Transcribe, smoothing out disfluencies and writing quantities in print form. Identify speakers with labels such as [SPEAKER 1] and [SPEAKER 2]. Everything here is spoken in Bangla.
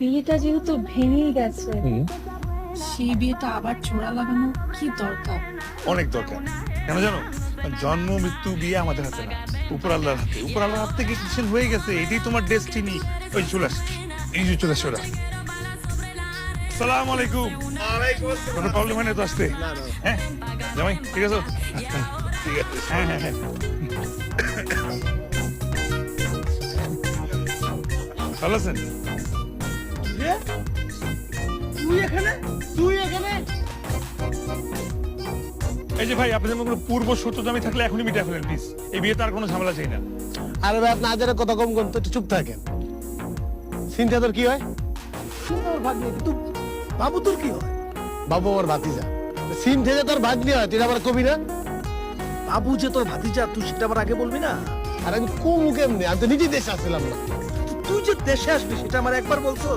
[SPEAKER 1] বিয়েটা যেহেতু ভেঙেই গেছে,
[SPEAKER 2] সেই বিয়েটা আবার জোড়া লাগানো কি দরকার?
[SPEAKER 3] অনেক দরকার। কেন জানো? জন্ম মৃত্যু বিয়ে আমাদের হাতে না, উপর আল্লাহর হাতে। উপর আল্লাহর হাত থেকে ডিসিশন হয়ে গেছে, এটাই তোমার ডেস্টিনি। ওই চলে আস, এই যে চলে আসো। সালাম আলাইকুম। কোনো প্রবলেম হয় না তো আসতে? হ্যাঁ জামাই ঠিক আছে? ঠিক আছে, হ্যাঁ হ্যাঁ হ্যাঁ। ভালো আছেন? এই যে ভাই, আপনাদের কোনো পূর্ব শত্রুতা থাকলে এখনই মিটা ফেলেন প্লিজ। এই বিয়ে তার কোনো ঝামেলা চাই না।
[SPEAKER 4] আরে ভাই আপনি আজারে কথা কম কম তো একটু চুপ থাকেন। চিন্তা তোর কি হয়?
[SPEAKER 5] বাবু তোর কি হয়?
[SPEAKER 4] বাবু আমার ভাতিজা। সিন থেকে তোর ভাগ্নি হয়, তুই আবার কবি না?
[SPEAKER 5] বাবু যে তোর ভাতিজা, তুই সেটা আবার আগে বলবি না।
[SPEAKER 4] আর আমি কোন মুখে এমনি, আমি তো নিজেই দেশে আসছিলাম না।
[SPEAKER 5] তুই যে দেশে আসবি সেটা আমার একবার বলছো।